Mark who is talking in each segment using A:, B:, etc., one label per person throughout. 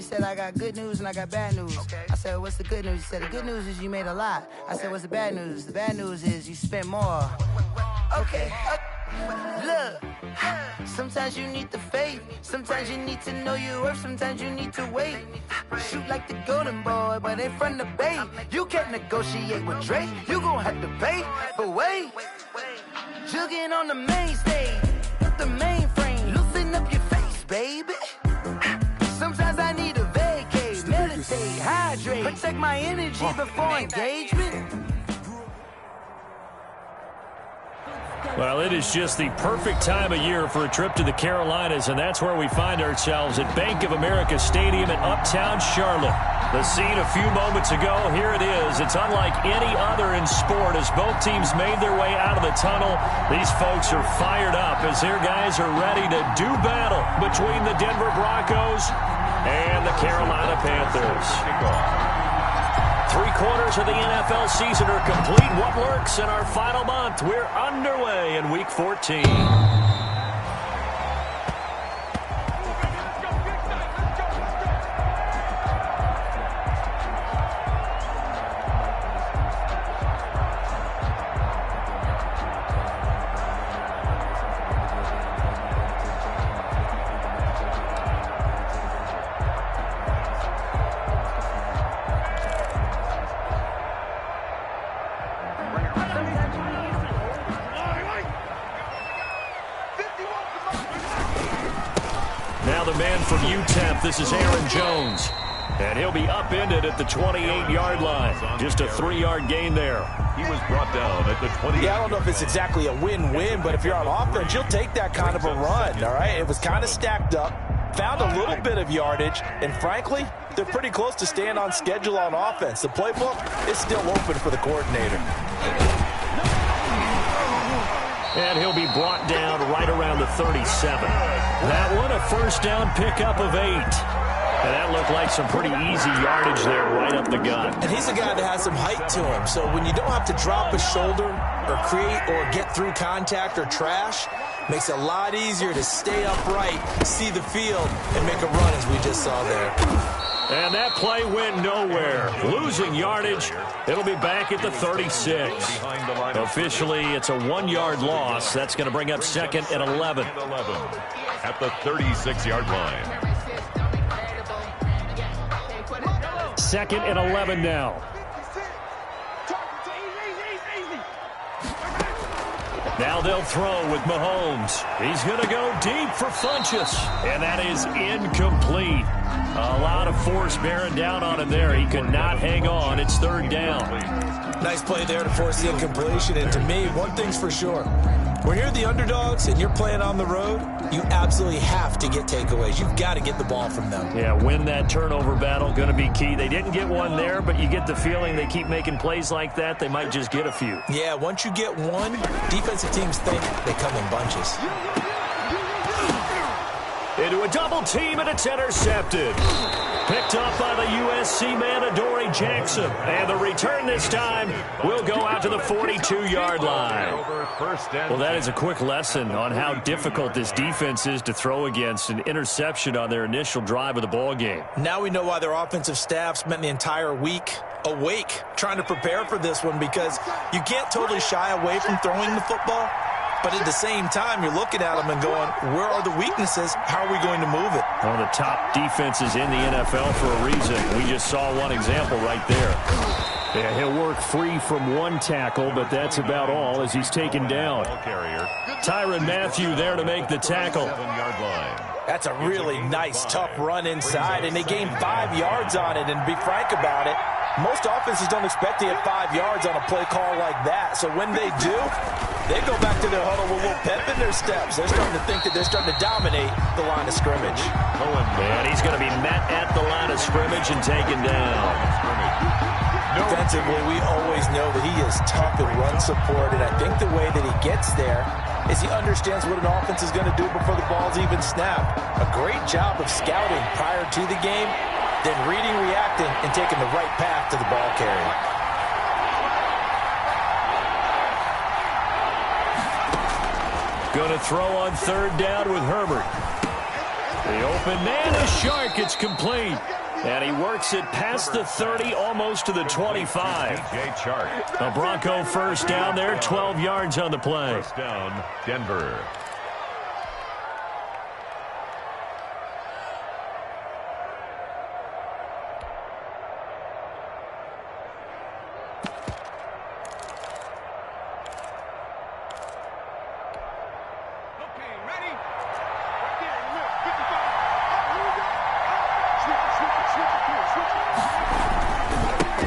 A: said, I got good news and I got bad news. Okay. I said, what's the good news? He said, the good news is you made a lot. I said, what's the bad news? The bad news is you spent more. Okay. Look, sometimes you need the faith. Sometimes you need to know your worth. Sometimes you need to wait. Shoot like the golden boy, but in front of the bay. You can't negotiate with Drake. You gon' have to pay. But wait, jugging on the main stage, the mainframe. Loosen up your face, baby. Sometimes I need a vacate, meditate, hydrate, protect my energy before engagement.
B: Well, it is just the perfect time of year for a trip to the Carolinas, and that's where we find ourselves at Bank of America Stadium in Uptown Charlotte. The scene a few moments ago, here it is. It's unlike any other in sport as both teams made their way out of the tunnel. These folks are fired up as their guys are ready to do battle between the Denver Broncos and the Carolina Panthers. 3/4 of the NFL season are complete. What lurks in our final month? We're underway in Week 14. This is Aaron Jones, and he'll be upended at the 28-yard line. Just a 3-yard gain there.
C: He was brought down at the 20.
D: Yeah, I don't know if it's exactly a win-win, but if you're on offense, you'll take that kind of a run, all right? It was kind of stacked up, found a little bit of yardage, and frankly, they're pretty close to staying on schedule on offense. The playbook is still open for the coordinator.
B: And he'll be brought down right around the 37. That one, a first down pickup of 8. And that looked like some pretty easy yardage there right up the gut.
D: And he's a guy that has some height to him. So when you don't have to drop a shoulder or create or get through contact or trash, makes it a lot easier to stay upright, see the field, and make a run as we just saw there.
B: And that play went nowhere. Losing yardage. It'll be back at the 36. Officially, it's a 1-yard loss. That's going to bring up 2nd and 11.
C: At the 36-yard line.
B: 2nd and 11 now. Now they'll throw with Mahomes. He's going to go deep for Funchess. And that is incomplete. A lot of force bearing down on him there. He could not hang on. It's 3rd down.
D: Nice play there to force the incompletion. And to me, one thing's for sure. When you're the underdogs and you're playing on the road, you absolutely have to get takeaways. You've got to get the ball from them.
B: Yeah, win that turnover battle. Going to be key. They didn't get one there, but you get the feeling they keep making plays like that. They might just get a few.
D: Yeah, once you get one, defensive teams think they come in bunches.
B: Into a double team, and it's intercepted. Picked up by the USC man, Adoree Jackson. And the return this time will go out to the 42-yard line. Well, that is a quick lesson on how difficult this defense is to throw against. An interception on their initial drive of the ball game.
D: Now we know why their offensive staff spent the entire week awake trying to prepare for this one, because you can't totally shy away from throwing the football. But at the same time, you're looking at them and going, where are the weaknesses? How are we going to move it?
B: One of the top defenses in the NFL for a reason. We just saw one example right there. Yeah, he'll work free from one tackle, but that's about all as he's taken down. Tyrann Mathieu there to make the tackle.
D: That's a really nice, tough run inside, and they gained 5 yards on it. And to be frank about it, most offenses don't expect to get 5 yards on a play call like that. So when they do, they go back to their huddle with a little pep in their steps. They're starting to think that they're starting to dominate the line of scrimmage.
B: And he's going to be met at the line of scrimmage and taken down.
D: Defensively, we always know that he is tough in run support, and I think the way that he gets there is he understands what an offense is going to do before the ball's even snapped. A great job of scouting prior to the game, then reading, reacting, and taking the right path to the ball carrier.
B: Going to throw on 3rd down with Herbert. The open man, the shark, it's complete. And he works it past the 30, almost to the 25. A Bronco first down there, 12 yards on the play.
C: First down, Denver.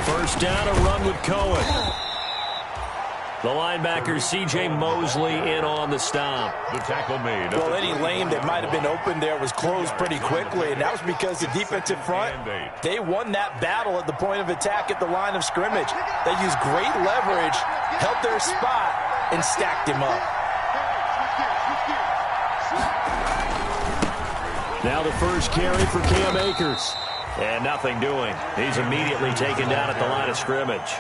B: First down, a run with Cohen. The linebacker, C.J. Mosley, in on the stop.
C: The tackle made.
D: Well, any lane that might have been open there was closed pretty quickly, and that was because the defensive front, they won that battle at the point of attack at the line of scrimmage. They used great leverage, held their spot, and stacked him up.
B: Now the first carry for Cam Akers. And nothing doing. He's immediately taken down at the line of scrimmage.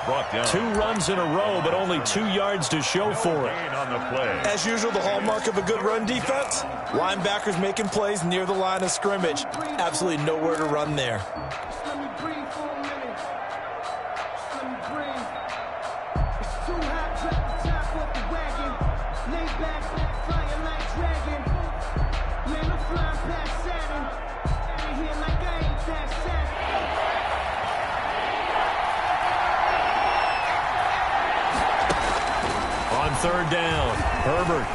C: Brought down.
B: 2 runs in a row, but only 2 yards to show for it.
C: On the play.
D: As usual, the hallmark of a good run defense, linebackers making plays near the line of scrimmage. Absolutely nowhere to run there.
E: Let me breathe for a minute. Let me breathe. It's too hot, drop the top off the wagon. Lay back, flying like dragon. Man, I'm flying past Saturn. Out of here like I ain't that sad.
B: On third down, Herbert.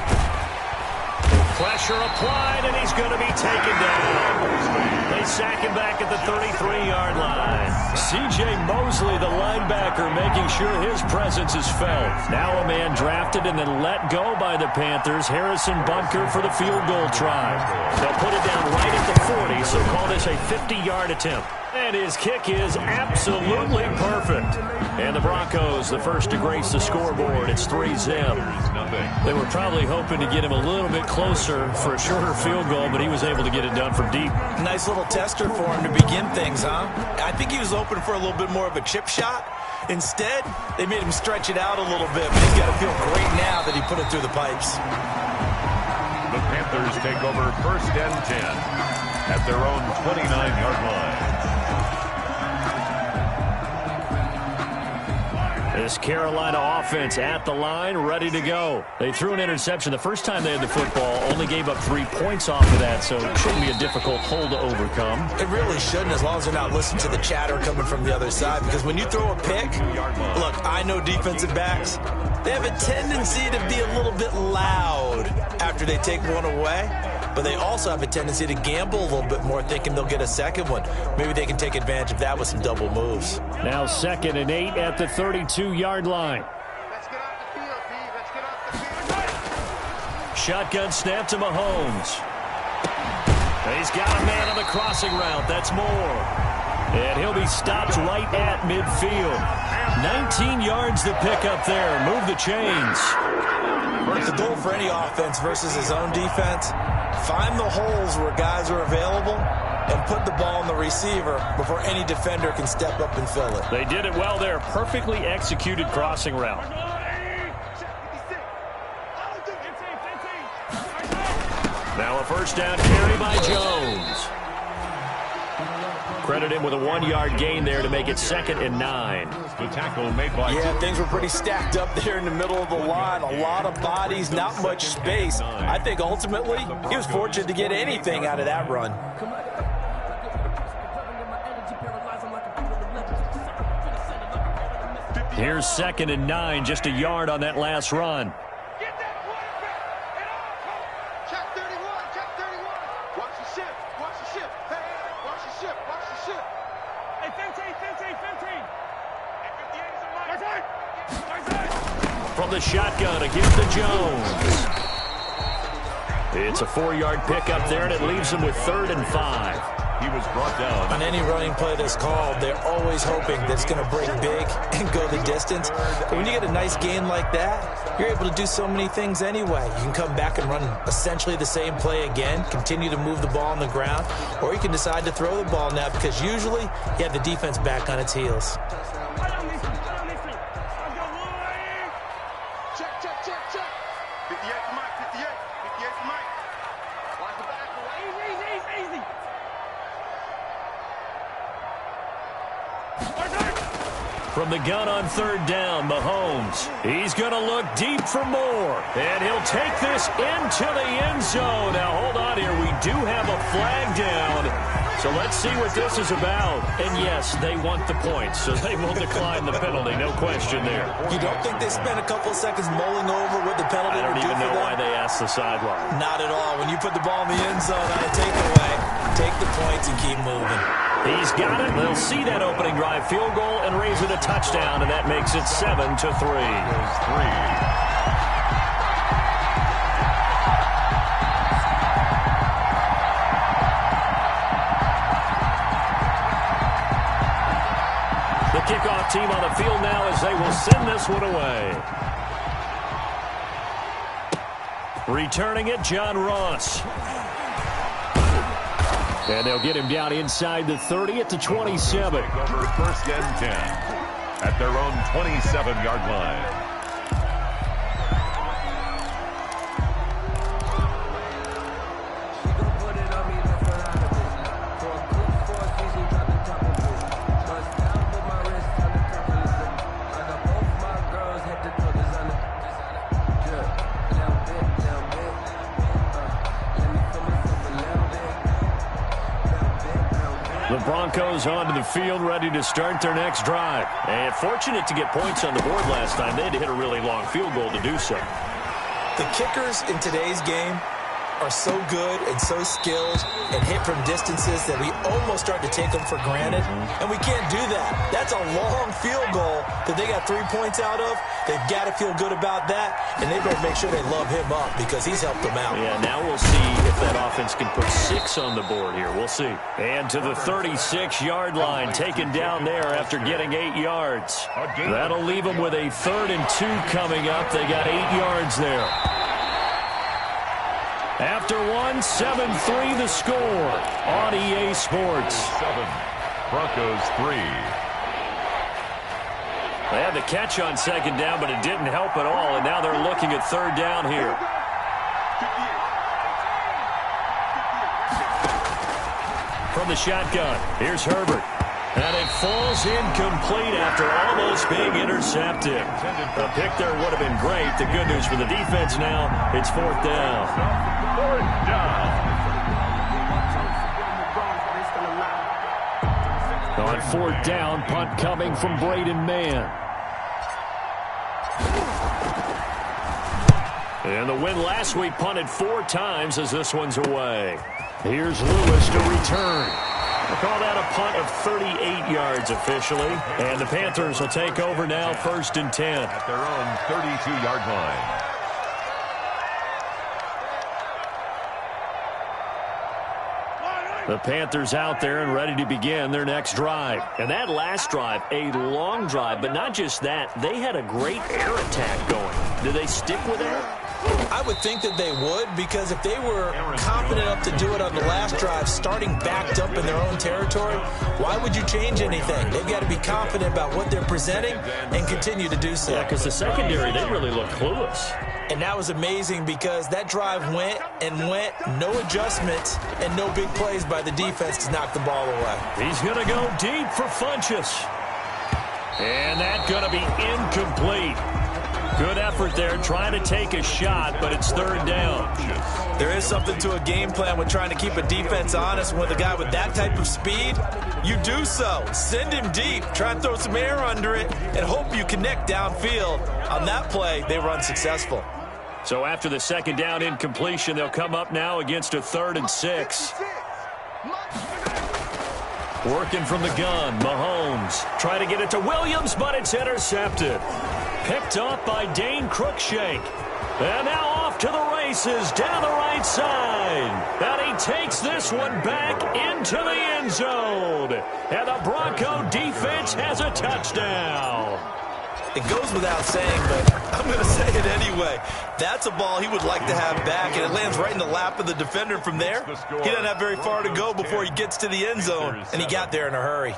B: Pressure applied, and he's going to be taken down. They sack him back at the 33-yard line. C.J. Mosley, the linebacker, making sure his presence is felt. Now a man drafted and then let go by the Panthers, Harrison Bunker, for the field goal try. They'll put it down right at the 40, so call this a 50-yard attempt. And his kick is absolutely perfect. And the Broncos, the first to grace the scoreboard. It's 3-zip. They were probably hoping to get him a little bit closer for a shorter field goal, but he was able to get it done from deep.
D: Nice little tester for him to begin things, huh? I think he was open for a little bit more of a chip shot. Instead, they made him stretch it out a little bit, but he's got to feel great now that he put it through the pipes.
C: The Panthers take over first and 10 at their own 29-yard line.
B: This Carolina offense at the line, ready to go. They threw an interception the first time they had the football, only gave up 3 points off of that, so it shouldn't be a difficult hole to overcome.
D: It really shouldn't, as long as they're not listening to the chatter coming from the other side, because when you throw a pick, look, I know defensive backs, they have a tendency to be a little bit loud after they take one away, but they also have a tendency to gamble a little bit more, thinking they'll get a second one. Maybe they can take advantage of that with some double moves.
B: Now 2nd and 8 at the 32-yard line.
F: Let's get off the field, B. Let's get off the field.
B: Shotgun snap to Mahomes. He's got a man on the crossing route. That's Moore. And he'll be stopped right at midfield. 19 yards to pick up there. Move the chains.
D: The goal for any offense versus his own defense, find the holes where guys are available and put the ball on the receiver before any defender can step up and fill it.
B: They did it well there. Perfectly executed crossing route. Now a first down carry by Jones. Credit him with a 1-yard gain there to make it 2nd and 9.
C: The tackle made by...
D: Yeah, things were pretty stacked up there in the middle of the line. A lot of bodies, not much space. I think ultimately he was fortunate to get anything out of that run.
B: Here's 2nd and 9, just a yard on that last run.
F: Get that quarterback at all. Check 31, check 31. Watch the ship, watch the ship. Hey, watch the ship, watch the ship. Hey, 15. Hey, 15.
B: From the shotgun, a gift to Jones. It's a 4-yard pickup there, and it leaves him with 3rd and 5.
C: He was brought down.
D: On any running play that's called, they're always hoping that it's going to break big and go the distance. But when you get a nice gain like that, you're able to do so many things anyway. You can come back and run essentially the same play again, continue to move the ball on the ground, or you can decide to throw the ball now because usually you have the defense back on its heels.
F: Check. 58 to Mike, 58 to Mike. Watch the back. Easy.
B: From the gun on third down, Mahomes. He's going to look deep for more. And he'll take this into the end zone. Now, hold on here. We do have a flag down. So let's see what this is about. And, yes, they want the points, so they will decline the penalty. No question there.
D: You don't think they spent a couple of seconds mulling over what the penalty
B: I don't
D: would do
B: even
D: for
B: know
D: them?
B: why they asked the sideline.
D: Not at all. When you put the ball in the end zone on a takeaway, take the points and keep moving.
B: He's got it. They'll see that opening drive field goal and raise it a touchdown, and that makes it 7-3. The kickoff team on the field now as they will send this one away. Returning it, John Ross. And they'll get him down inside the 30 at the 27.
C: Over first and 10 at their own 27-yard line.
B: The Broncos onto the field, ready to start their next drive. And fortunate to get points on the board last time. They had to hit a really long field goal to do so.
D: The kickers in today's game are so good and so skilled and hit from distances that we almost start to take them for granted. And we can't do that. That's a long field goal that they got 3 points out of. They've got to feel good about that, and they better make sure they love him up because he's helped them out.
B: Yeah, now we'll see if that offense can put 6 on the board here. We'll see. And to the 36-yard line, taken down there after getting 8 yards. That'll leave them with a 3rd and 2 coming up. They got 8 yards there. After 7-3 the score on EA Sports.
C: 7, Broncos 3.
B: They had the catch on second down, but it didn't help at all, and now they're looking at third down here. From the shotgun, here's Herbert. And it falls incomplete after almost being intercepted. A pick there would have been great. The good news for the defense now, it's 4th down.
C: 4th down.
B: On 4th down, punt coming from Braden Mann. And the win last week punted 4 times as this one's away. Here's Lewis to return. We'll call that a punt of 38 yards officially. And the Panthers will take over now, 1st and 10.
C: At their own 32-yard line.
B: The Panthers out there and ready to begin their next drive. And that last drive, a long drive, but not just that. They had a great air attack going. Do they stick with that?
D: I would think that they would, because if they were confident enough to do it on the last drive, starting backed up in their own territory, why would you change anything? They've got to be confident about what they're presenting and continue to do so.
B: Yeah, because the secondary, they really look clueless.
D: And that was amazing because that drive went and went, no adjustments and no big plays by the defense to knock the ball away.
B: He's going to go deep for Funchess. And that's going to be incomplete. Good effort there, trying to take a shot, but it's 3rd down.
D: There is something to a game plan when trying to keep a defense honest. With a guy with that type of speed, you do so. Send him deep, try and throw some air under it, and hope you connect downfield. On that play, they were unsuccessful.
B: So after the 2nd down incompletion, they'll come up now against a 3rd and 6. Working from the gun, Mahomes. Try to get it to Williams, but it's intercepted. Picked up by Dane Cruikshank. And now off to the races down the right side. And he takes this one back into the end zone. And the Bronco defense has a touchdown.
D: It goes without saying, but I'm going to say it anyway. That's a ball he would like to have back, and it lands right in the lap of the defender from there. He doesn't have very far to go before he gets to the end zone, and he got there in a hurry.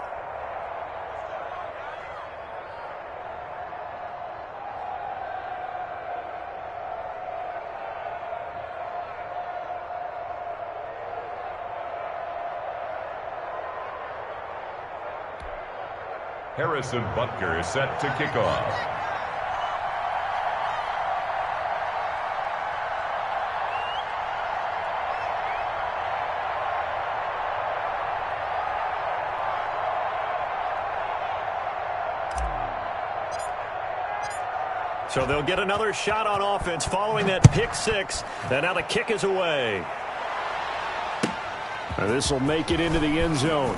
C: Harrison Butker set to kick off.
B: So they'll get another shot on offense following that pick six. And now the kick is away. This will make it into the end zone.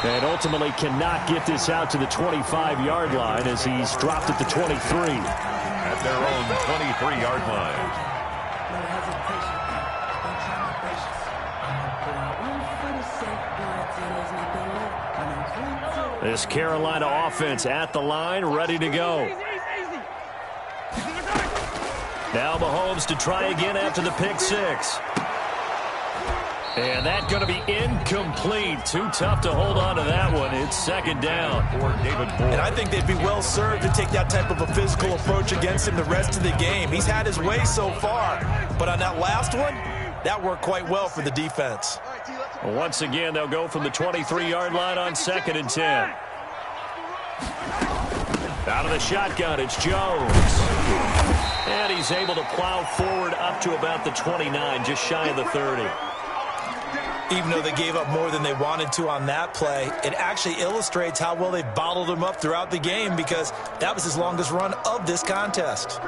B: And ultimately cannot get this out to the 25-yard line as he's dropped at the 23.
C: At their own 23-yard line.
B: This Carolina offense at the line, ready to go. Now Mahomes to try again after the pick six. And that's going to be incomplete. Too tough to hold on to that one. It's second down.
D: And I think they'd be well served to take that type of a physical approach against him the rest of the game. He's had his way so far. But on that last one, that worked quite well for the defense.
B: Once again, they'll go from the 23-yard line on 2nd and 10. Out of the shotgun, it's Jones. And he's able to plow forward up to about the 29, just shy of the 30.
D: Even though they gave up more than they wanted to on that play, it actually illustrates how well they bottled him up throughout the game because that was his longest run of this contest.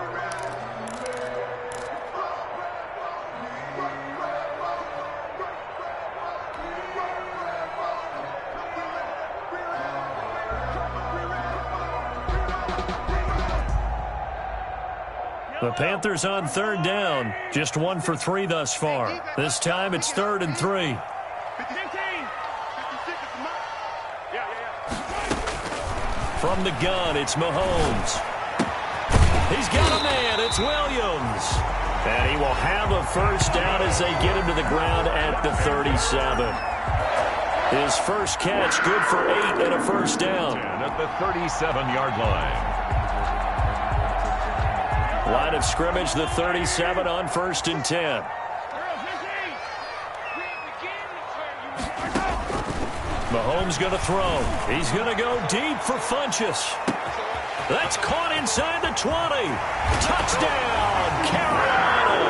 B: The Panthers on 3rd down. Just 1 for 3 thus far. This time it's 3rd and 3. From the gun, it's Mahomes. He's got a man. It's Williams. And he will have a first down as they get him to the ground at the 37. His first catch, good for 8 and a first down.
C: At the 37-yard line.
B: Line of scrimmage, the 37 on 1st and 10. Mahomes going to throw. He's going to go deep for Funchess. That's caught inside the 20. Touchdown, Carolina.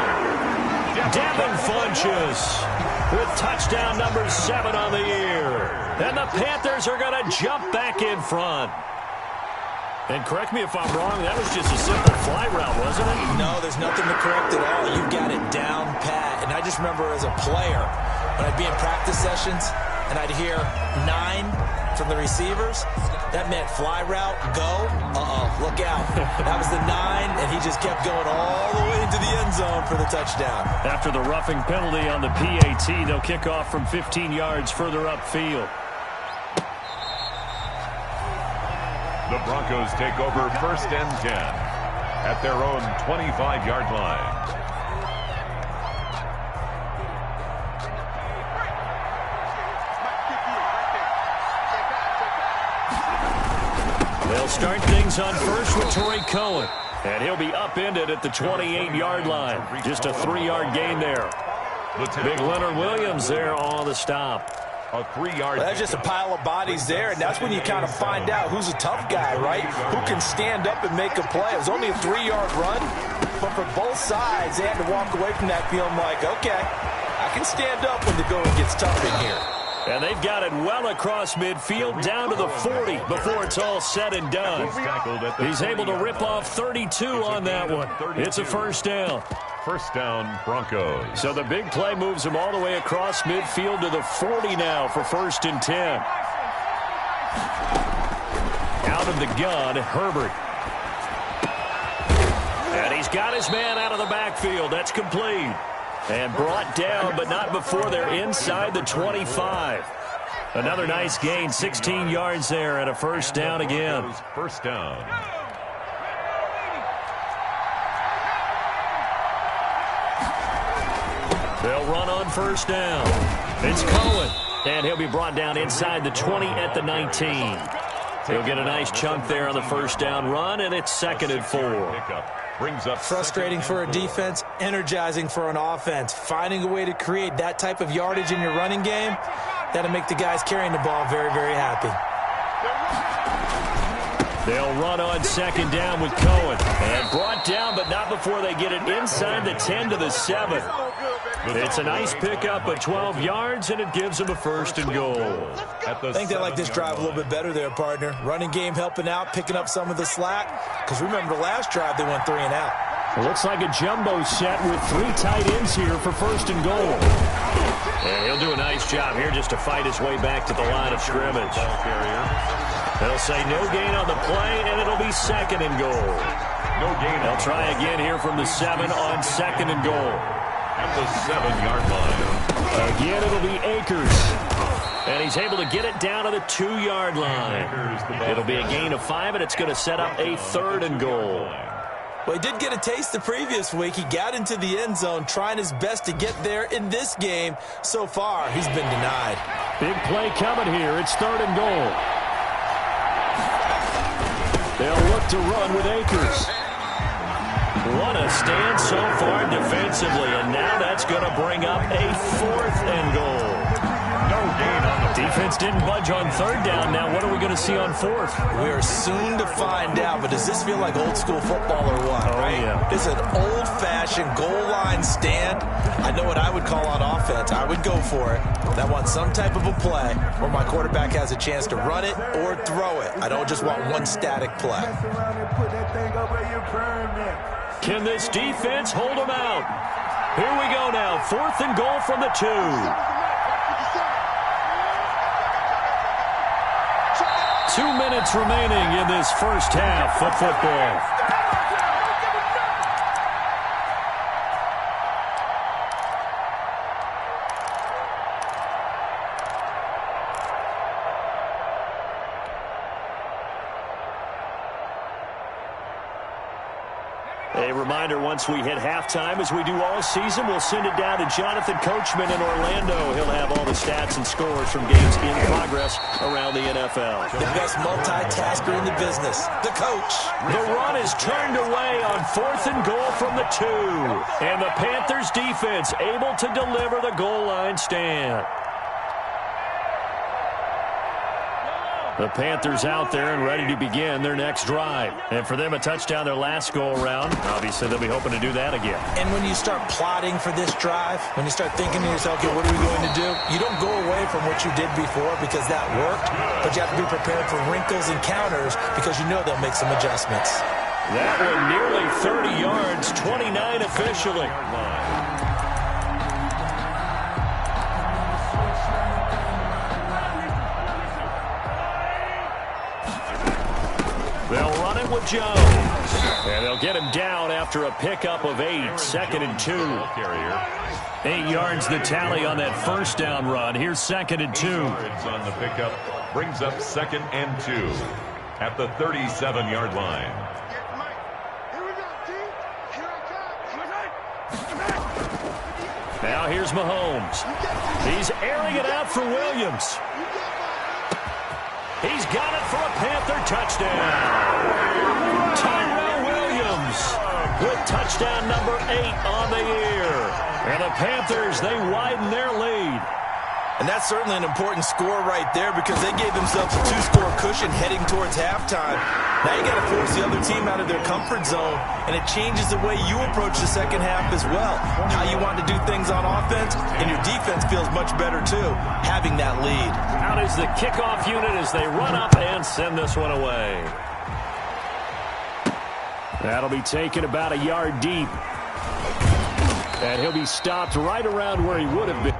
B: Devin Funchess with touchdown number 7 on the year. And the Panthers are going to jump back in front. And correct me if I'm wrong, that was just a simple fly route, wasn't it?
D: No, there's nothing to correct at all. You've got it down pat. And I just remember as a player, when I'd be in practice sessions and I'd hear 9 from the receivers, that meant fly route, go, look out. That was the 9, and he just kept going all the way into the end zone for the touchdown.
B: After the roughing penalty on the PAT, they'll kick off from 15 yards further upfield.
C: The Broncos take over 1st and 10 at their own 25-yard line.
B: They'll start things on first with Torrey Cohen. And he'll be upended at the 28-yard line. Just a 3-yard gain there. Big Leonard Williams there on the stop.
C: A 3-yard.
D: Well, that's just a pile of bodies there, and that's when you kind of find out who's a tough guy, right? Who can stand up and make a play. It was only a 3-yard run, but for both sides, they had to walk away from that feeling like, okay, I can stand up when the going gets tough in here.
B: And they've got it well across midfield, down to the 40 before it's all said and done. He's able to rip off 32 on that one. It's a first down.
C: First down, Broncos.
B: So the big play moves them all the way across midfield to the 40 now for 1st and 10. Out of the gun, Herbert. And he's got his man out of the backfield. That's complete. And brought down, but not before they're inside the 25. Another nice gain, 16 yards there, and a first down again.
C: First down.
B: They'll run on first down. It's Cohen, and he'll be brought down inside the 20 at the 19. He'll get a nice chunk there on the first down run, and it's 2nd and 4.
C: Brings up
D: frustrating for a defense, energizing for an offense. Finding a way to create that type of yardage in your running game, That'll make the guys carrying the ball very, very happy.
B: They'll run on second down with Cohen. And brought down, but not before they get it inside the 10 to the 7. It's a nice pickup of 12 yards, and it gives them a first and goal.
D: I think they like this drive a little bit better there, partner. Running game helping out, picking up some of the slack. Because remember, the last drive they went 3 and out.
B: It looks like a jumbo set with 3 tight ends here for first and goal. And he'll do a nice job here just to fight his way back to the line of scrimmage. They'll say no gain on the play, and it'll be second and goal.
C: No gain.
B: They'll try again here from the 7 on second and goal.
C: At the 7-yard line.
B: Again, it'll be Akers. And he's able to get it down to the 2-yard line. It'll be a gain of 5, and it's going to set up a third and goal.
D: Well, he did get a taste the previous week. He got into the end zone, trying his best to get there in this game. So far, he's been denied.
B: Big play coming here. It's third and goal. They'll look to run with Akers. What a stand so far defensively, and now that's going to bring up a fourth and goal.
C: No gain on the
B: defense didn't budge on third down. Now what are we going to see on fourth?
D: We are soon to find out, but does this feel like old school football or what?
B: Oh,
D: right?
B: Yeah.
D: It's an old-fashioned goal line stand. I know what I would call on offense. I would go for it. I want some type of a play where my quarterback has a chance to run it or throw it. I don't just want one static play.
B: Can this defense hold them out? Here we go now. Fourth and goal from the 2. 2 minutes remaining in this first half of football. A reminder, once we hit halftime, as we do all season, we'll send it down to Jonathan Coachman in Orlando. He'll have all the stats and scores from games in progress around the NFL.
D: The best multitasker in the business, the coach.
B: The run is turned away on fourth and goal from the 2. And the Panthers defense able to deliver the goal line stand. The Panthers out there and ready to begin their next drive. And for them, a touchdown their last go-around. Obviously, they'll be hoping to do that again.
D: And when you start plotting for this drive, when you start thinking to yourself, okay, what are we going to do? You don't go away from what you did before because that worked, but you have to be prepared for wrinkles and counters because you know they'll make some adjustments.
B: That one nearly 30 yards, 29 officially. They'll run it with Jones. And they'll get him down after a pickup of 8. Second and 2. 8 yards the tally on that first down run. Here's second and 2.
C: Yards on the pickup brings up second and 2 at the 37-yard line.
B: Now here's Mahomes. He's airing it out for Williams. He's got it for a Panther touchdown. Tyrell Williams with touchdown number 8 on the year. And the Panthers, they widen their lead.
D: And that's certainly an important score right there because they gave themselves a 2-score cushion heading towards halftime. Now you got to force the other team out of their comfort zone, and it changes the way you approach the second half as well. How you want to do things on offense, and your defense feels much better too, having that lead.
B: Out is the kickoff unit as they run up and send this one away. That'll be taken about a yard deep. And he'll be stopped right around where he would have been.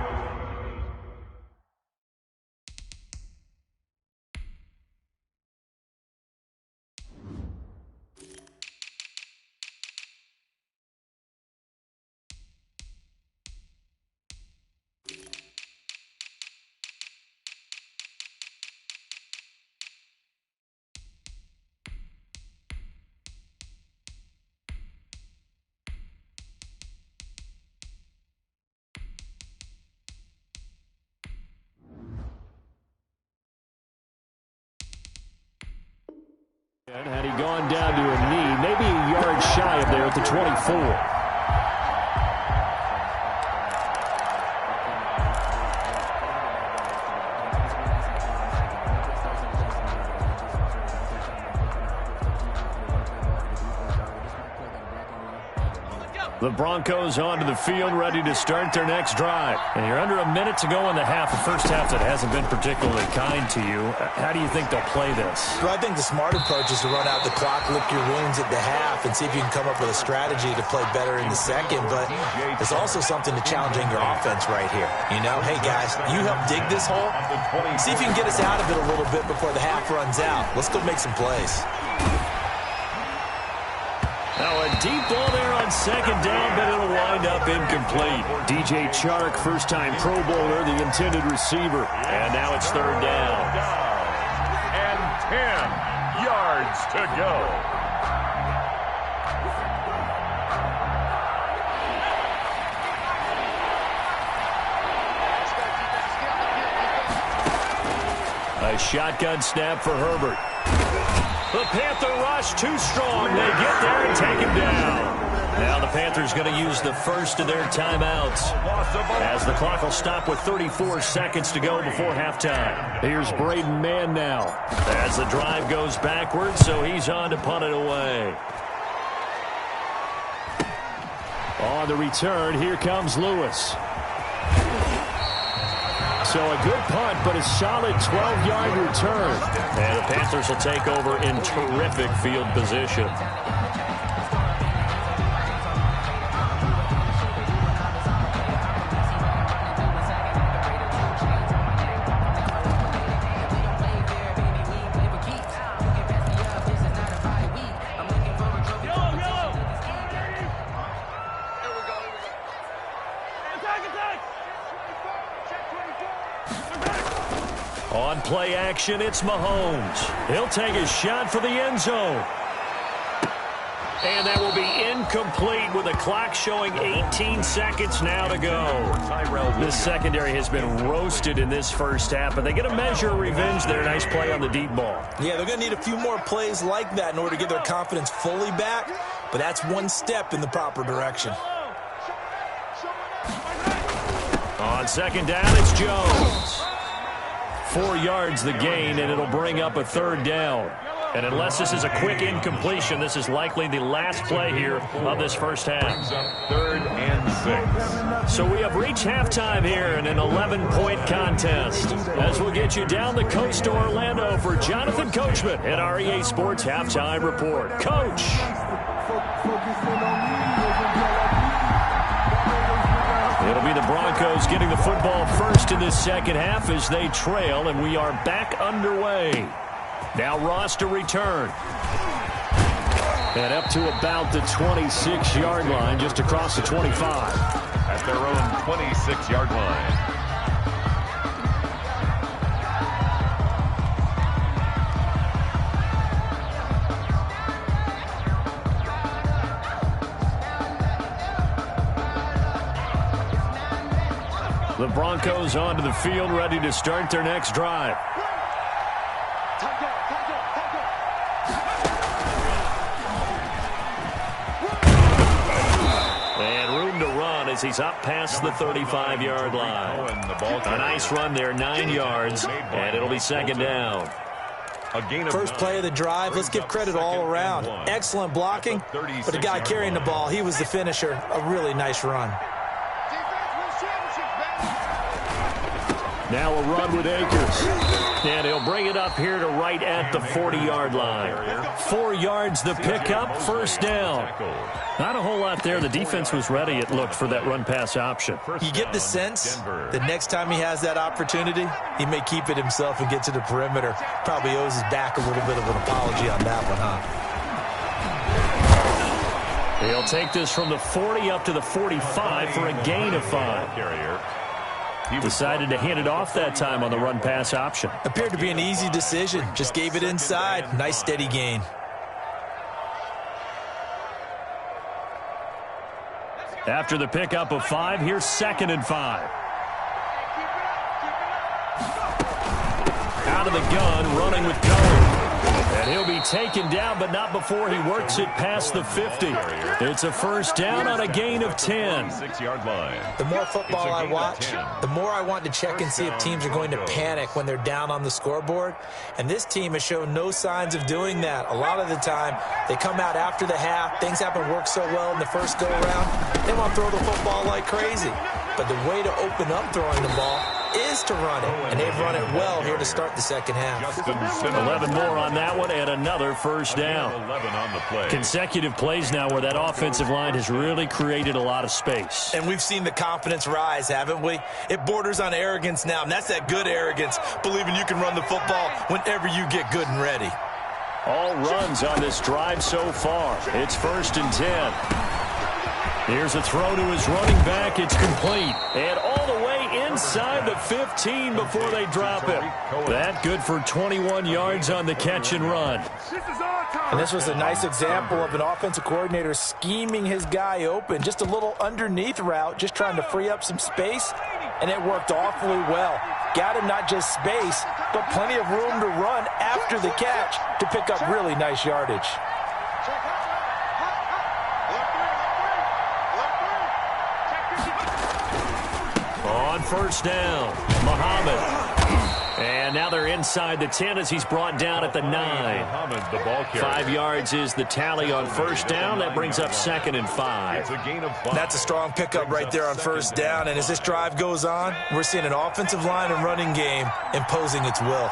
B: Had he gone down to a knee, maybe a yard shy of there at the 24. The Broncos onto the field, ready to start their next drive. And you're under a minute to go in the half, a first half that hasn't been particularly kind to you. How do you think they'll play this?
D: Well, I think the smart approach is to run out the clock, lick your wounds at the half, and see if you can come up with a strategy to play better in the second. But there's also something to challenging your offense right here. You know, hey, guys, you help dig this hole. See if you can get us out of it a little bit before the half runs out. Let's go make some plays.
B: Now a deep ball there on second down, but it'll wind up incomplete. DJ Chark, first-time Pro Bowler, the intended receiver. And now it's third down.
C: And 10 yards to go.
B: A shotgun snap for Herbert. The Panther rush too strong. They get there and take him down. Now the Panthers going to use the first of their timeouts as the clock will stop with 34 seconds to go before halftime. Here's Braden Mann now as the drive goes backwards, so he's on to punt it away. On the return, here comes Lewis. So a good punt, but a solid 12-yard return. And the Panthers will take over in terrific field position. On play action, it's Mahomes. He'll take a shot for the end zone. And that will be incomplete with the clock showing 18 seconds now to go. This secondary has been roasted in this first half, but they get a measure of revenge there. Nice play on the deep ball. Yeah, they're going to need a few more plays like that in order to get their confidence fully back, but that's one step in the proper direction. On second down, it's Jones. 4 yards the gain, and it'll bring up a third down. And unless this is a quick incompletion, this is likely the last play here of this first half.
C: Third and 6.
B: So we have reached halftime here in an 11-point contest. As we'll get you down the coast to Orlando for Jonathan Coachman at our EA Sports Halftime Report. Coach. It'll be the Broncos getting the football first in this second half as they trail, and we are back underway. Now Ross to return. And up to about the 26-yard line, just across the 25.
C: At their own 26-yard line.
B: The Broncos onto the field, ready to start their next drive. And room to run as he's up past the 35-yard line. A nice run there, 9 yards, and it'll be second down.
D: First play of the drive, let's give credit all around. Excellent blocking, but the guy carrying the ball, he was the finisher. A really nice run.
B: Now a run with Akers. And he'll bring it up here to right at the 40-yard line. 4 yards the pickup, first down. Not a whole lot there. The defense was ready, it looked, for that run-pass option.
D: You get the sense that next time he has that opportunity, he may keep it himself and get to the perimeter. Probably owes his back a little bit of an apology on that one, huh?
B: He'll take this from the 40 up to the 45 for a gain of 5. He decided to hand it off that time on the run-pass option.
D: Appeared to be an easy decision. Just gave it inside. Nice, steady gain.
B: After the pickup of 5, here's 2nd and 5. Out of the gun, running with Cohen. And he'll be taken down, but not before he works it past the 50. It's a first down on a gain of 10.
D: The more football I watch, the more I want to check and see if teams are going to panic when they're down on the scoreboard. And this team has shown no signs of doing that. A lot of the time, they come out after the half. Things haven't worked so well in the first go-around. They want to throw the football like crazy. But the way to open up throwing the ball is to run it, and they've run it well here to start the second half.
B: 11 more on that one, and another first down. Consecutive plays now where that offensive line has really created a lot of space.
D: And we've seen the confidence rise, haven't we? It borders on arrogance now, and that's that good arrogance, believing you can run the football whenever you get good and ready.
B: All runs on this drive so far. It's 1st and 10. Here's a throw to his running back. It's complete. And all the way inside the 15 before they drop him. That good for 21 yards on the catch and run.
D: And this was a nice example of an offensive coordinator scheming his guy open. Just a little underneath route, just trying to free up some space. And it worked awfully well. Got him not just space, but plenty of room to run after the catch to pick up really nice yardage.
B: On first down, Muhammad. And now they're inside the 10 as he's brought down at the 9. 5 yards is the tally on first down. That brings up 2nd and 5.
D: That's a strong pickup right there on first down. And as this drive goes on, we're seeing an offensive line and running game imposing its will.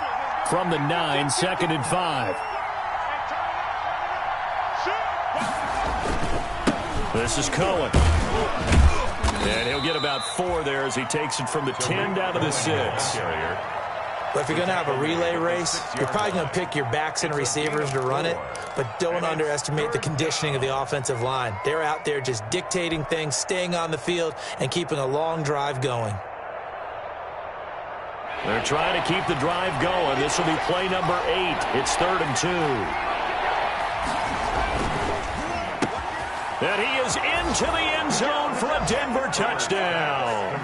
B: From the 9, 2nd and 5. This is Cohen. And he'll get about 4 there as he takes it from the 10 down to the 6.
D: But if you're going to have a relay race, you're probably going to pick your backs and receivers to run it, but don't underestimate the conditioning of the offensive line. They're out there just dictating things, staying on the field, and keeping a long drive going.
B: They're trying to keep the drive going. This will be play number 8. It's 3rd and 2. And he is into the end zone for a Denver touchdown.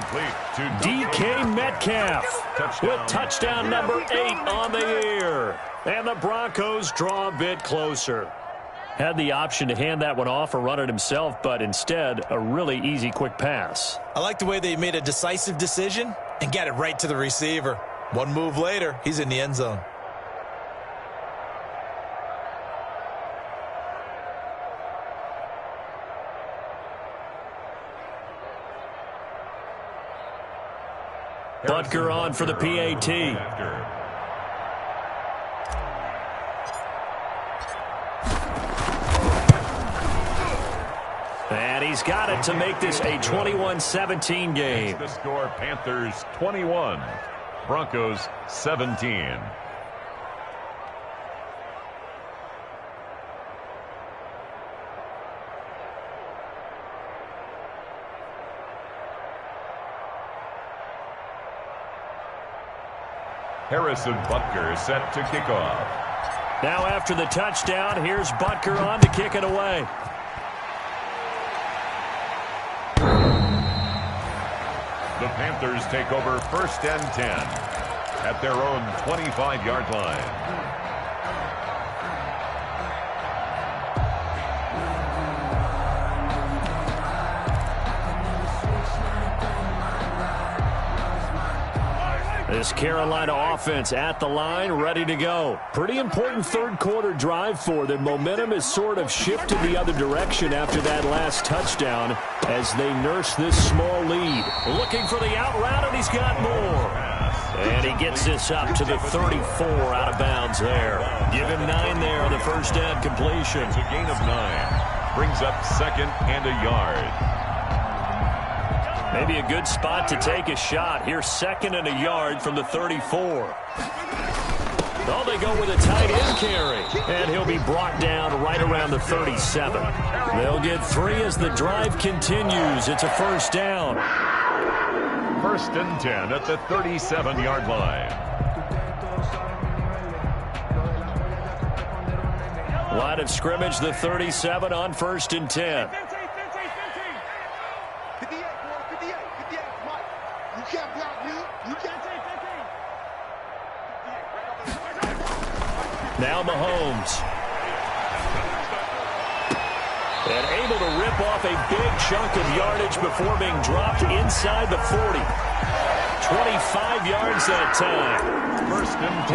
B: DK Metcalf with touchdown number 8 on the year. And the Broncos draw a bit closer. Had the option to hand that one off or run it himself, but instead, a really easy, quick pass.
D: I like the way they made a decisive decision and got it right to the receiver. One move later, he's in the end zone.
B: Butker on for the PAT. And he's got it to make this a 21-17 game.
C: The score, Panthers 21, Broncos 17. Harrison Butker set to kick off.
B: Now after the touchdown, here's Butker on to kick it away.
C: The Panthers take over 1st and 10 at their own 25-yard line.
B: This Carolina offense at the line, ready to go. Pretty important third-quarter drive for them. Momentum has sort of shifted the other direction after that last touchdown as they nurse this small lead. Looking for the out route, and he's got more. And he gets this up to the 34 out of bounds there. Give him 9 there on the first down completion.
C: It's a gain of 9. Brings up 2nd and a yard.
B: Maybe a good spot to take a shot. Here's 2nd and a yard from the 34. Oh, they go with a tight end carry. And he'll be brought down right around the 37. They'll get 3 as the drive continues. It's a first down.
C: 1st and 10 at the 37-yard line.
B: Line of scrimmage, the 37 on 1st and 10. Now Mahomes. And able to rip off a big chunk of yardage before being dropped inside the 40. 25 yards that time.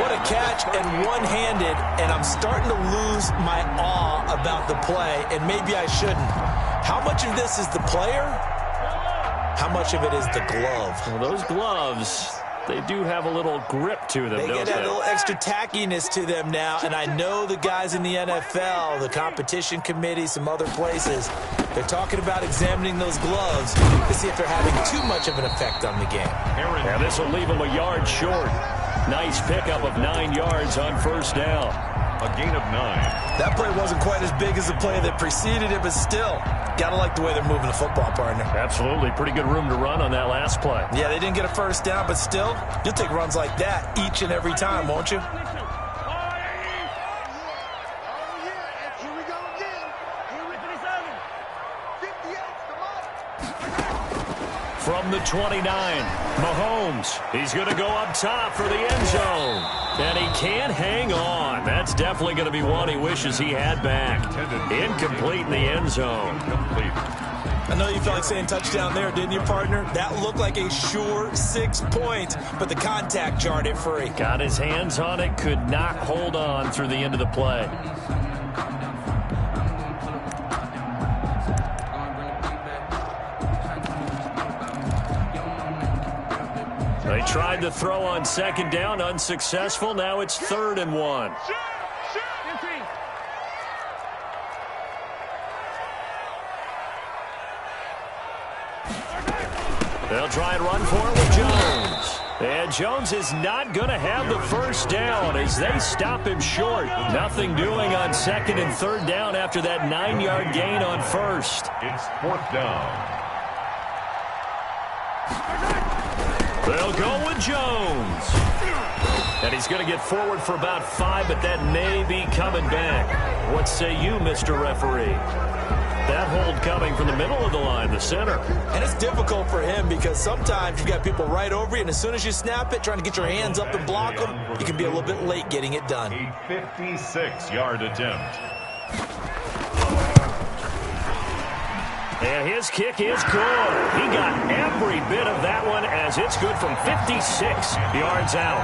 D: What a catch, and one-handed, and I'm starting to lose my awe about the play, and maybe I shouldn't. How much of this is the player? How much of it is the glove?
B: Well, those gloves, they do have a little grip to them,
D: They get that little extra tackiness to them now, and I know the guys in the NFL, the competition committee, some other places, they're talking about examining those gloves to see if they're having too much of an effect on the game.
B: Yeah, this will leave them a yard short. Nice pickup of 9 yards on first down.
C: A gain of 9.
D: That play wasn't quite as big as the play that preceded it, but still, got to like the way they're moving the football, partner.
B: Absolutely. Pretty good room to run on that last play.
D: Yeah, they didn't get a first down, but still, you'll take runs like that each and every time, won't you?
B: From the 29, Mahomes. He's going to go up top for the end zone. And he can't hang on. That's definitely going to be one he wishes he had back. Incomplete in the end zone.
D: I know you felt like saying touchdown there, didn't you, partner? That looked like a sure 6 points, but the contact jarred it free.
B: Got his hands on it, could not hold on through the end of the play. They tried to throw on second down, unsuccessful. Now it's 3rd and 1. They'll try and run for it with Jones. And Jones is not going to have the first down as they stop him short. Nothing doing on 2nd and 3rd down after that 9-yard gain on first.
C: It's 4th down.
B: They'll go with Jones. And he's going to get forward for about 5, but that may be coming back. What say you, Mr. Referee? That hold coming from the middle of the line, the center.
D: And it's difficult for him because sometimes you've got people right over you, and as soon as you snap it, trying to get your hands up and block them, you can be a little bit late getting it done.
C: A 56-yard attempt.
B: And his kick is good. He got every bit of that one as it's good from 56 yards out.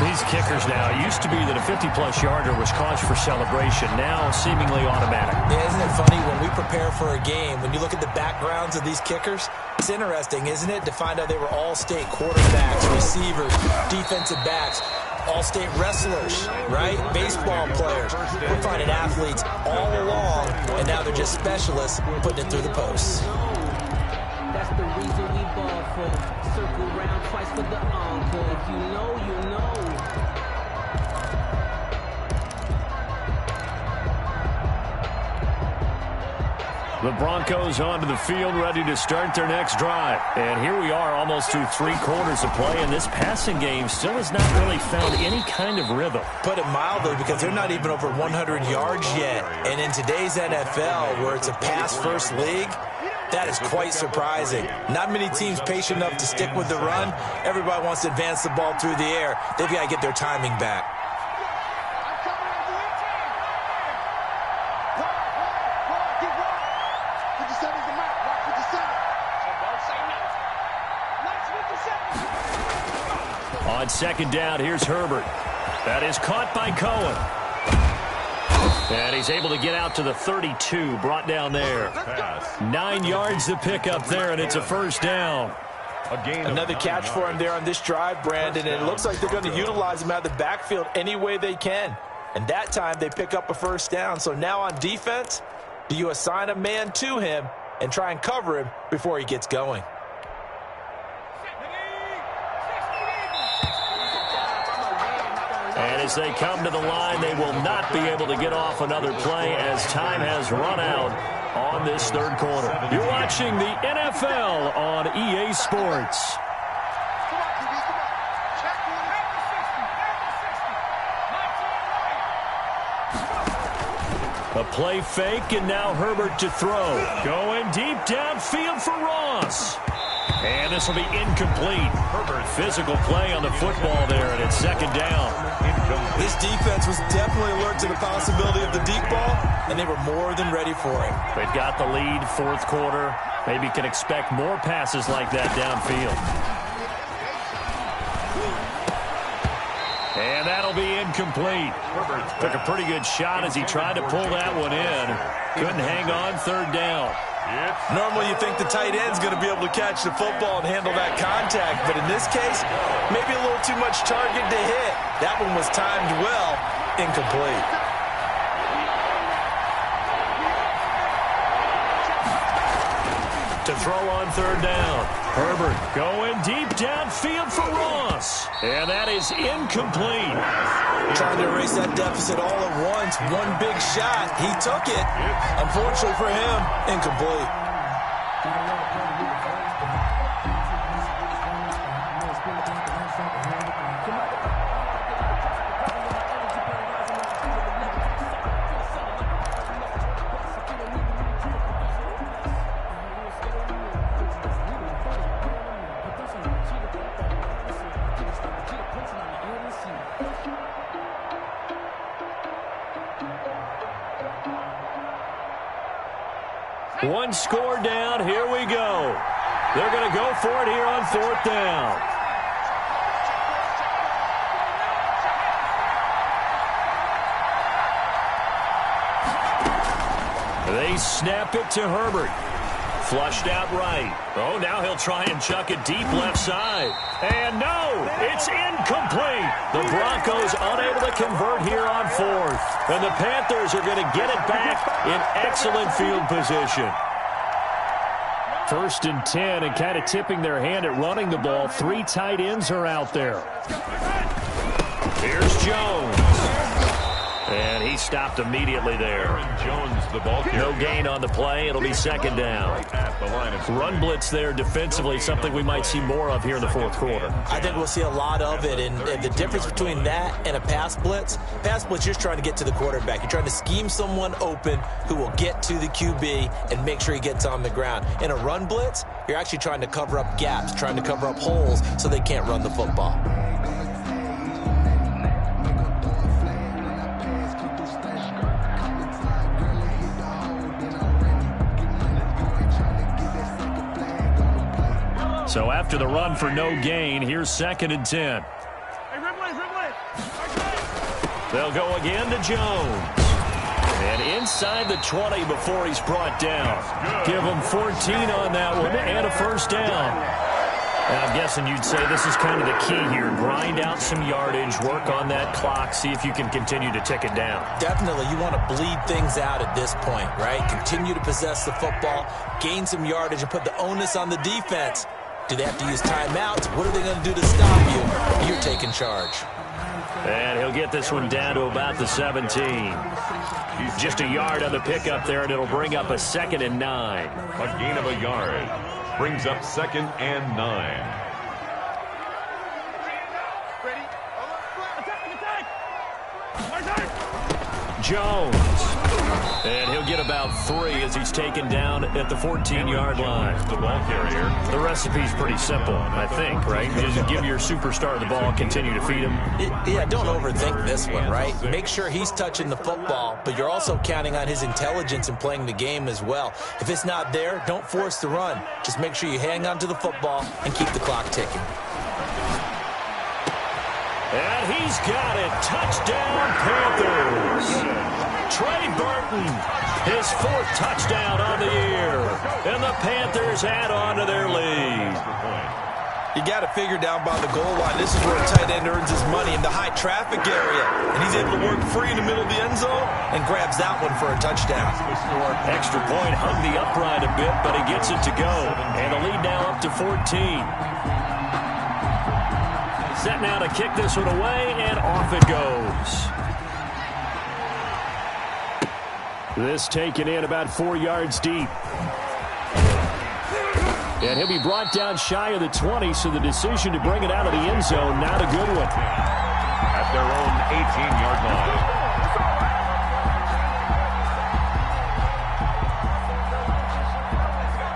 B: These kickers now, it used to be that a 50-plus yarder was cause for celebration. Now seemingly automatic.
D: Yeah, isn't it funny when we prepare for a game, when you look at the backgrounds of these kickers, it's interesting, isn't it, to find out they were all-state quarterbacks, receivers, defensive backs, all-state wrestlers, right? Baseball players. We're finding athletes all along, and now they're just specialists putting it through the posts.
G: That's the reason we ball for. Circle round twice for the encore. If you know, you know.
B: The Broncos onto the field, ready to start their next drive. And here we are almost through 3 quarters of play, and this passing game still has not really found any kind of rhythm.
D: Put it mildly, because they're not even over 100 yards yet. And in today's NFL, where it's a pass-first league, that is quite surprising. Not many teams patient enough to stick with the run. Everybody wants to advance the ball through the air. They've got to get their timing back.
B: On 2nd down, here's Herbert. That is caught by Cohen. And he's able to get out to the 32, brought down there. 9 yards to pick up there, and it's a first down.
D: Another catch for him there on this drive, Brandon, and it looks like they're going to utilize him out of the backfield any way they can. And that time they pick up a first down. So now on defense, do you assign a man to him and try and cover him before he gets going?
B: And as they come to the line, they will not be able to get off another play as time has run out on this 3rd quarter. You're watching the NFL on EA Sports. A play fake, and now Herbert to throw. Going deep downfield for Ross. And this will be incomplete. Physical play on the football there, and it's second down.
D: This defense was definitely alert to the possibility of the deep ball, and they were more than ready for it.
B: They've got the lead, fourth quarter. Maybe can expect more passes like that downfield. And that'll be incomplete. Took a pretty good shot as he tried to pull that one in. Couldn't hang on, third down.
D: Normally you think the tight end's going to be able to catch the football and handle that contact, but in this case, maybe a little too much target to hit. That one was timed well, incomplete.
B: To throw on third down. Herbert going deep downfield for Ross. And that is incomplete.
D: Trying to erase that deficit all at once. One big shot. He took it. Unfortunately for him, incomplete.
B: One score down. Here we go. They're going to go for it here on fourth down. They snap it to Herbert. Flushed out right. Oh, now he'll try and chuck it deep left side. And no, it's incomplete. The Broncos unable to convert here on fourth. And the Panthers are going to get it back in excellent field position. 1st and 10, and kind of tipping their hand at running the ball. 3 tight ends are out there. Here's Jones. And he stopped immediately there.
C: Jones, the ball carrier.
B: No gain on the play. It'll be second down. Run blitz there defensively, something we might see more of here in the fourth quarter.
D: I think we'll see a lot of it, and the difference between that and a pass blitz, you're just trying to get to the quarterback. You're trying to scheme someone open who will get to the QB and make sure he gets on the ground. In a run blitz, you're actually trying to cover up gaps, trying to cover up holes so they can't run the football.
B: So after the run for no gain, here's 2nd and 10. They'll go again to Jones. And inside the 20 before he's brought down. Give him 14 on that one and a first down. And I'm guessing you'd say this is kind of the key here. Grind out some yardage, work on that clock, see if you can continue to tick it down.
D: Definitely. You want to bleed things out at this point, right? Continue to possess the football, gain some yardage, and put the onus on the defense. Do they have to use timeouts? What are they going to do to stop you? You're taking charge.
B: And he'll get this one down to about the 17. Just a yard on the pickup there, and it'll bring up a 2nd and 9.
C: A gain of a yard. Brings up 2nd and 9.
B: Jones. And he'll get about 3 as he's taken down at the 14-yard line.
C: The ball carrier.
B: The recipe's pretty simple, I think, right? You just give your superstar the ball, continue to feed him.
D: Yeah, don't overthink this one, right? Make sure he's touching the football, but you're also counting on his intelligence in playing the game as well. If it's not there, don't force the run. Just make sure you hang on to the football and keep the clock ticking.
B: And he's got it. Touchdown, Panthers. Trey Burton, his 4th touchdown on the year. And the Panthers add on to their lead.
D: You got to figure down by the goal line. This is where a tight end earns his money, in the high traffic area. And he's able to work free in the middle of the end zone and grabs that one for a touchdown.
B: Extra point hung the upright a bit, but he gets it to go. And the lead now up to 14. Set now to kick this one away, and off it goes. This taken in about 4 yards deep. And he'll be brought down shy of the 20, so the decision to bring it out of the end zone, not a good one.
C: At their own 18-yard line.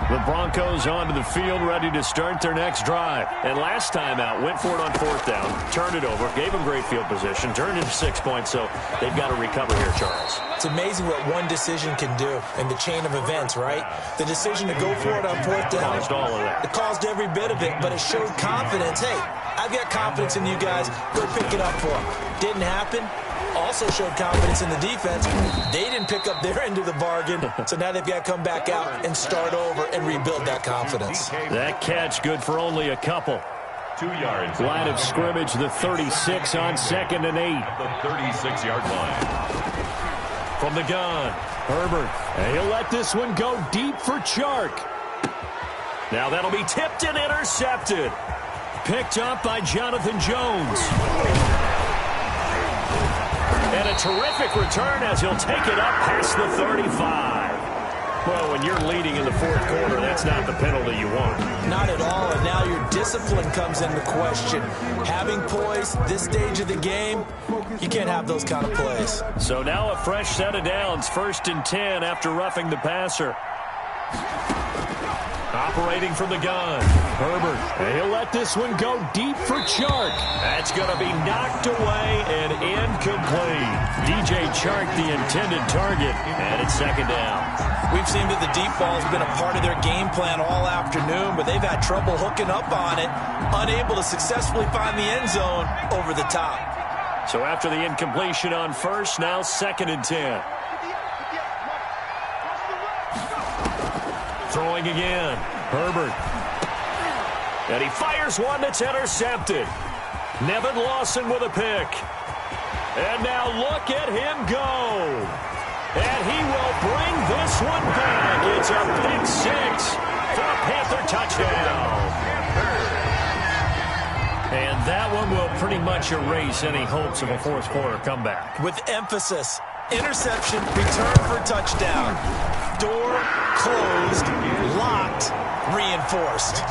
B: The Broncos onto the field, ready to start their next drive. And last time out, went for it on 4th down, turned it over, gave them great field position, turned it to 6 points, so they've got to recover here, Charles.
D: It's amazing what one decision can do in the chain of events, right? The decision to go for it on 4th down.
B: Caused all of that.
D: It caused every bit of it, but it showed confidence. Hey, I've got confidence in you guys. Go pick it up for them. Didn't happen. Also showed confidence in the defense. They didn't pick up their end of the bargain, so now they've got to come back out and start over and rebuild that confidence.
B: That catch good for only a couple.
C: 2 yards.
B: Line of scrimmage, the 36 on 2nd and 8.
C: At the 36-yard line.
B: From the gun, Herbert. And he'll let this one go deep for Chark. Now that'll be tipped and intercepted. Picked up by Jonathan Jones. And a terrific return as he'll take it up past the 35. Well, when you're leading in the 4th quarter, that's not the penalty you want.
D: Not at all, and now your discipline comes into question. Having poise this stage of the game, you can't have those kind of plays.
B: So now a fresh set of downs, 1st and 10 after roughing the passer. Operating from the gun, Herbert. And he'll let this one go deep for Chark. That's going to be knocked away and incomplete. DJ Chark, the intended target, and it's 2nd down.
D: We've seen that the deep ball has been a part of their game plan all afternoon, but they've had trouble hooking up on it, unable to successfully find the end zone over the top.
B: So after the incompletion on 1st, now 2nd and 10. Throwing again, Herbert. And he fires one that's intercepted. Nevin Lawson with a pick. And now look at him go. And he will bring this one back. It's a pick 6 for a Panther touchdown. And that one will pretty much erase any hopes of a 4th quarter comeback.
D: With emphasis, interception, return for touchdown. Door closed, locked, reinforced.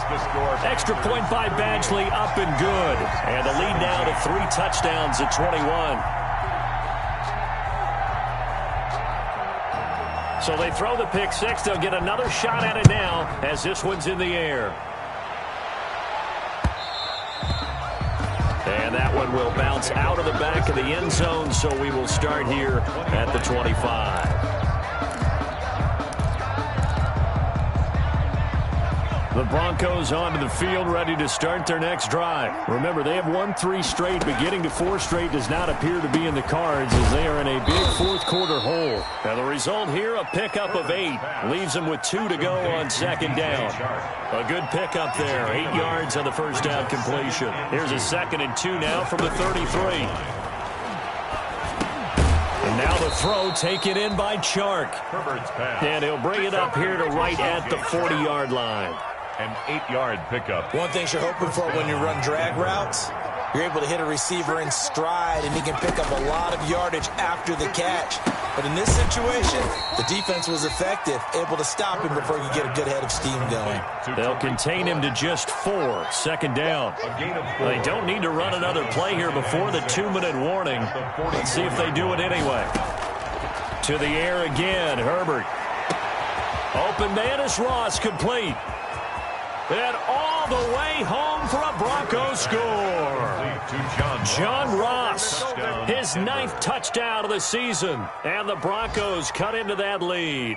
B: Extra point by Badgley, up and good. And the lead now to 3 touchdowns at 21. So they throw the pick 6. They'll get another shot at it now as this one's in the air. And that one will bounce out of the back of the end zone, so we will start here at the 25. The Broncos onto the field, ready to start their next drive. Remember, they have won 3 straight, but getting to 4 straight does not appear to be in the cards as they are in a big 4th quarter hole. Now the result here, a pickup of 8. Leaves them with 2 to go on 2nd down. A good pickup there, 8 yards on the 1st down completion. Here's a 2nd and 2 now from the 33. And now the throw taken in by Chark. And he'll bring it up here to right at the 40-yard line.
C: An 8-yard pickup.
D: One thing you're hoping for when you run drag routes, you're able to hit a receiver in stride, and he can pick up a lot of yardage after the catch. But in this situation, the defense was effective, able to stop him before he could get a good head of steam going.
B: They'll contain him to just 4, 2nd down. They don't need to run another play here before the 2-minute warning. Let's see if they do it anyway. To the air again, Herbert. Open man is Ross, complete. And all the way home for a Broncos score. John Ross, his 9th touchdown of the season. And the Broncos cut into that lead.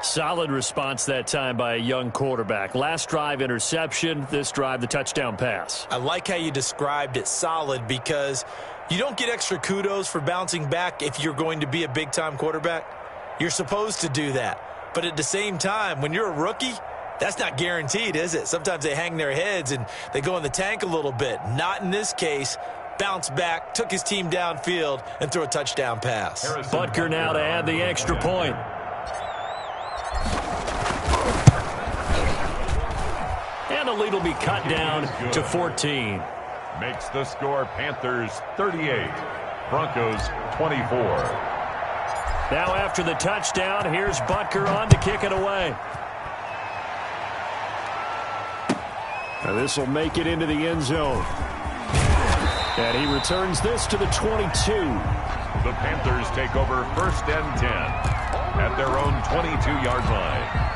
B: Solid response that time by a young quarterback. Last drive, interception. This drive, the touchdown pass.
D: I like how you described it, solid, because you don't get extra kudos for bouncing back if you're going to be a big-time quarterback. You're supposed to do that. But at the same time, when you're a rookie, that's not guaranteed, is it? Sometimes they hang their heads and they go in the tank a little bit. Not in this case. Bounced back, took his team downfield, and threw a touchdown pass.
B: Butker now to add the extra point. And the lead will be cut down to 14.
C: Makes the score Panthers 38, Broncos 24.
B: Now after the touchdown, here's Butker on to kick it away. Now this will make it into the end zone. And he returns this to the 22.
C: The Panthers take over 1st and 10. at their own 22-yard line.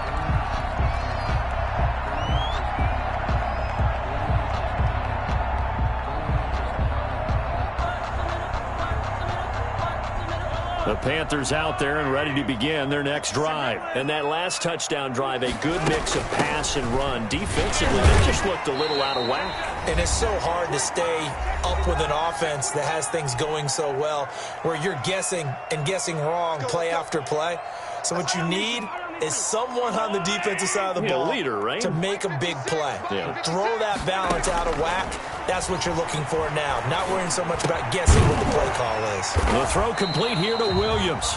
B: The Panthers out there and ready to begin their next drive. And that last touchdown drive, a good mix of pass and run. Defensively, they just looked a little out of whack.
D: And it's so hard to stay up with an offense that has things going so well, where you're guessing and guessing wrong play after play. So what you need is someone on the defensive side of the ball
B: leader, right?
D: to make a big play. Throw that balance out of whack. That's what you're looking for now. Not worrying so much about guessing what the play call is.
B: The throw complete here to Williams.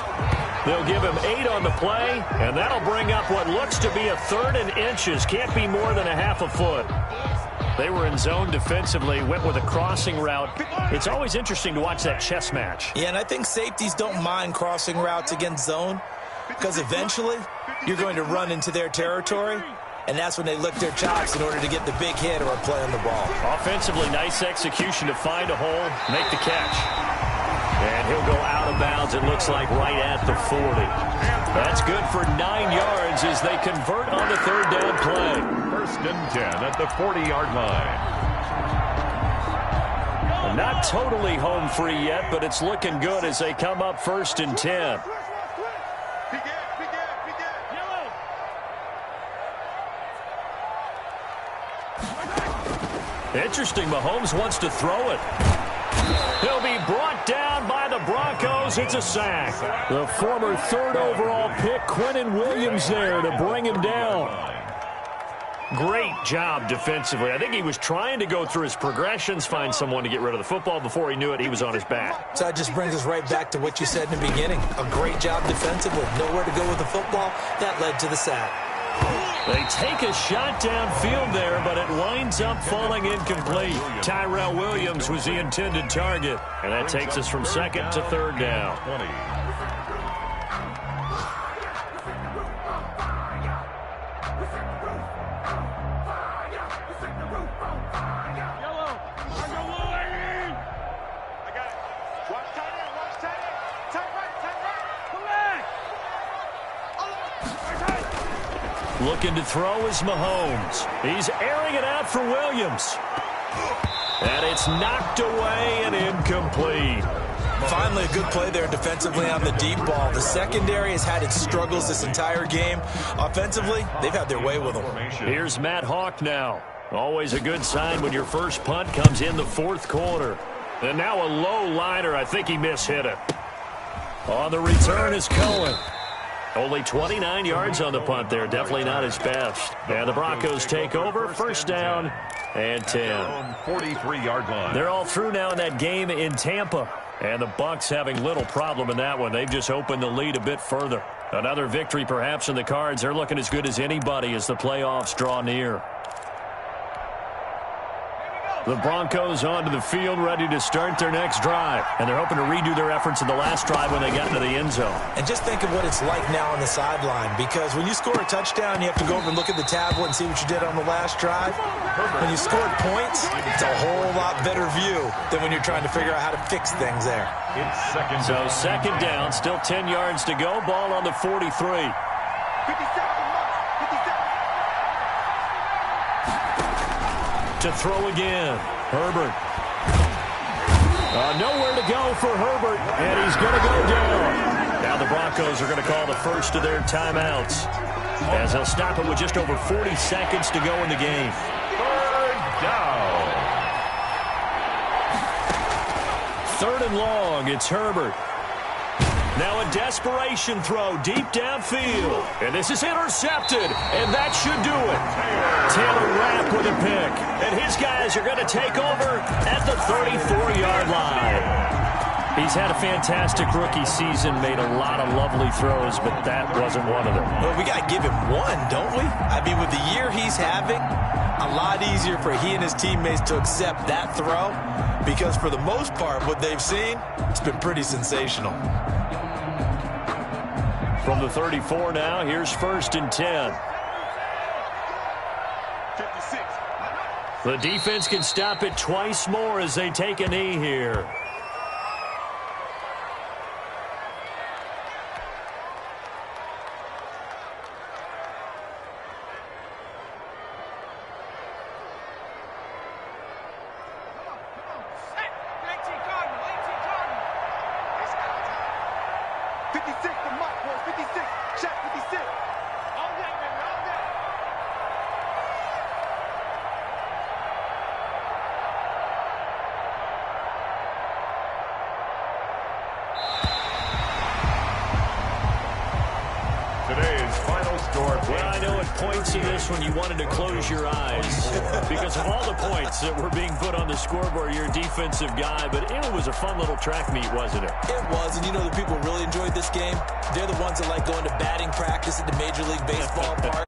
B: They'll give him 8 on the play, and that'll bring up what looks to be a 3rd and inches. Can't be more than a half a foot. They were in zone defensively, went with a crossing route. It's always interesting to watch that chess match.
D: Yeah, and I think safeties don't mind crossing routes against zone, because eventually you're going to run into their territory, and that's when they lick their chops in order to get the big hit or a play on the ball.
B: Offensively, nice execution to find a hole, make the catch. And he'll go out of bounds, it looks like, right at the 40. That's good for 9 yards as they convert on the 3rd down play.
C: 1st and 10 at the 40-yard line.
B: Not totally home free yet, but it's looking good as they come up 1st and 10. Interesting, Mahomes wants to throw it. He'll be brought down by the Broncos. It's a sack. The former 3rd overall pick, Quinnen Williams, there to bring him down. Great job defensively. I think he was trying to go through his progressions, find someone to get rid of the football. Before he knew it, he was on his back.
D: So that just brings us right back to what you said in the beginning. A great job defensively. Nowhere to go with the football. That led to the sack.
B: They take a shot downfield there, but it winds up falling incomplete. Tyrell Williams was the intended target, and that takes us from 2nd to 3rd down.
C: 20.
B: Looking to throw is Mahomes. He's airing it out for Williams. And it's knocked away and incomplete.
D: Finally, a good play there defensively on the deep ball. The secondary has had its struggles this entire game. Offensively, they've had their way with them.
B: Here's Matt Hawk now. Always a good sign when your first punt comes in the 4th quarter. And now a low liner. I think he mishit it. On the return is Cohen. Only 29 yards on the punt there. Definitely not his best. And the Broncos take over. 1st down and 10.
C: 43-yard line.
B: They're all through now in that game in Tampa. And the Bucs having little problem in that one. They've just opened the lead a bit further. Another victory perhaps in the cards. They're looking as good as anybody as the playoffs draw near. The Broncos onto the field, ready to start their next drive. And they're hoping to redo their efforts in the last drive when they got into the end zone.
D: And just think of what it's like now on the sideline, because when you score a touchdown, you have to go over and look at the tablet and see what you did on the last drive. When you scored points, it's a whole lot better view than when you're trying to figure out how to fix things there.
C: It's 2nd.
B: So 2nd down, still 10 yards to go. Ball on the 43.
F: 57.
B: To throw again. Herbert. Nowhere to go for Herbert, and he's going to go down. Now the Broncos are going to call the first of their timeouts, as they'll stop it with just over 40 seconds to go in the game.
C: 3rd down.
B: 3rd and long. It's Herbert. Now a desperation throw deep downfield. And this is intercepted. And that should do it. Taylor Rapp with a pick. And his guys are going to take over at the 34-yard line. He's had a fantastic rookie season, made a lot of lovely throws, but that wasn't one of them.
D: Well, we got to give him one, don't we? I mean, with the year he's having, a lot easier for he and his teammates to accept that throw, because for the most part, what they've seen, it's been pretty sensational.
B: From the 34 now, here's 1st and 10.
F: 56.
B: The defense can stop it twice more as they take a knee here.
C: score.
B: Well, I know at points in this one you wanted to close your eyes because of all the points that were being put on the scoreboard. You're a defensive guy, but it was a fun little track meet, wasn't it?
D: It was, and you know the people really enjoyed this game? They're the ones that like going to batting practice at the Major League Baseball park.